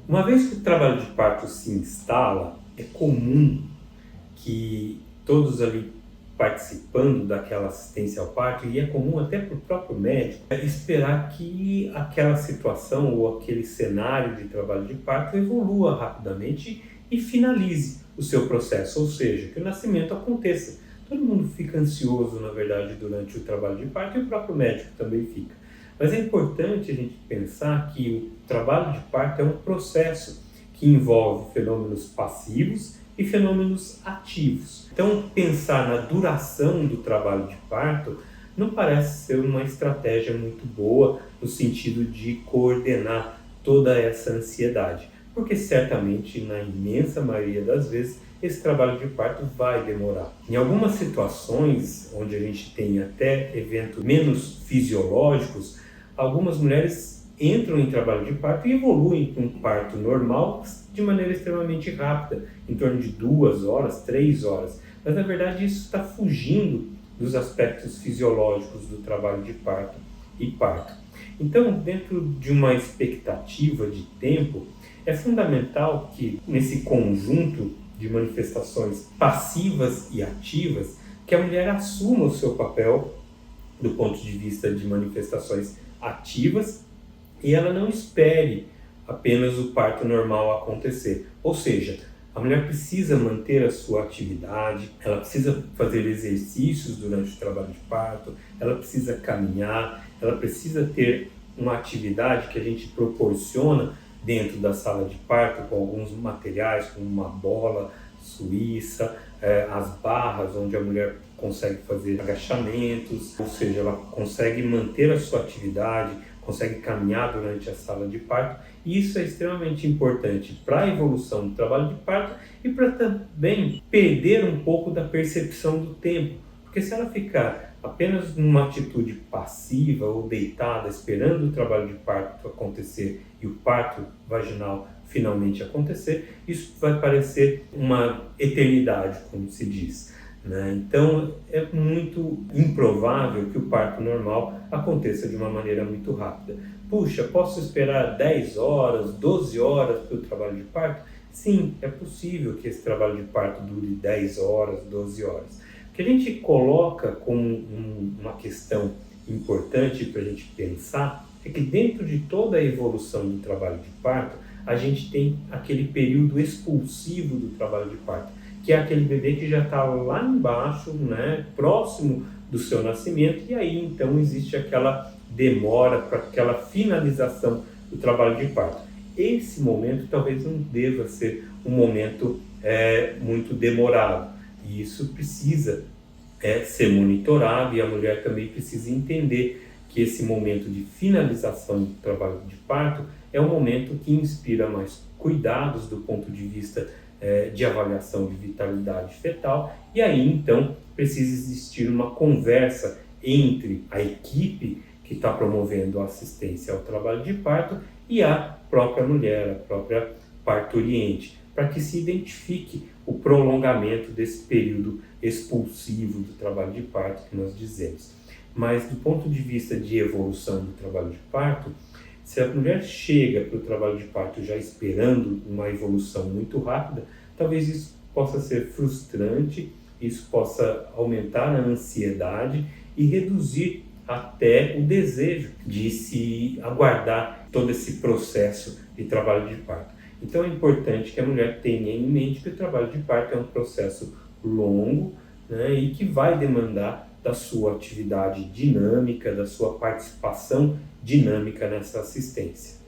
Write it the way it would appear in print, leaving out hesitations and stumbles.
Uma vez que o trabalho de parto se instala, é comum que todos ali participando daquela assistência ao parto, e é comum até para o próprio médico, esperar que aquela situação ou aquele cenário de trabalho de parto evolua rapidamente e finalize o seu processo, ou seja, que o nascimento aconteça. Todo mundo fica ansioso, na verdade, durante o trabalho de parto e o próprio médico também fica. Mas é importante a gente pensar que o trabalho de parto é um processo que envolve fenômenos passivos e fenômenos ativos. Então, pensar na duração do trabalho de parto não parece ser uma estratégia muito boa no sentido de coordenar toda essa ansiedade, porque certamente, na imensa maioria das vezes, esse trabalho de parto vai demorar. Em algumas situações, onde a gente tem até eventos menos fisiológicos, algumas mulheres entram em trabalho de parto e evoluem para um parto normal de maneira extremamente rápida, em torno de 2 horas, 3 horas. Mas, na verdade, isso está fugindo dos aspectos fisiológicos do trabalho de parto e parto. Então, dentro de uma expectativa de tempo, é fundamental que, nesse conjunto de manifestações passivas e ativas, que a mulher assuma o seu papel do ponto de vista de manifestações ativas e ela não espere apenas o parto normal acontecer. Ou seja, a mulher precisa manter a sua atividade, ela precisa fazer exercícios durante o trabalho de parto, ela precisa caminhar, ela precisa ter uma atividade que a gente proporciona dentro da sala de parto com alguns materiais, como uma bola suíça, as barras onde a mulher consegue fazer agachamentos, ou seja, ela consegue manter a sua atividade, consegue caminhar durante a sala de parto, e isso é extremamente importante para a evolução do trabalho de parto e para também perder um pouco da percepção do tempo, porque se ela ficar apenas numa atitude passiva ou deitada, esperando o trabalho de parto acontecer e o parto vaginal finalmente acontecer, isso vai parecer uma eternidade, como se diz, né? Então, é muito improvável que o parto normal aconteça de uma maneira muito rápida. Puxa, posso esperar 10 horas, 12 horas para o trabalho de parto? Sim, é possível que esse trabalho de parto dure 10 horas, 12 horas. O que a gente coloca como uma questão importante para a gente pensar é que dentro de toda a evolução do trabalho de parto, a gente tem aquele período expulsivo do trabalho de parto, que é aquele bebê que já está lá embaixo, né, próximo do seu nascimento, e aí então existe aquela demora para aquela finalização do trabalho de parto. Esse momento talvez não deva ser um momento muito demorado, e isso precisa ser monitorado, e a mulher também precisa entender que esse momento de finalização do trabalho de parto é um momento que inspira mais cuidados do ponto de vista de avaliação de vitalidade fetal, e aí então precisa existir uma conversa entre a equipe que está promovendo a assistência ao trabalho de parto e a própria mulher, a própria parturiente, para que se identifique o prolongamento desse período expulsivo do trabalho de parto que nós dizemos. Mas do ponto de vista de evolução do trabalho de parto, se a mulher chega para o trabalho de parto já esperando uma evolução muito rápida, talvez isso possa ser frustrante, isso possa aumentar a ansiedade e reduzir até o desejo de se aguardar todo esse processo de trabalho de parto. Então é importante que a mulher tenha em mente que o trabalho de parto é um processo longo, né, e que vai demandar da sua atividade dinâmica, da sua participação dinâmica nessa assistência.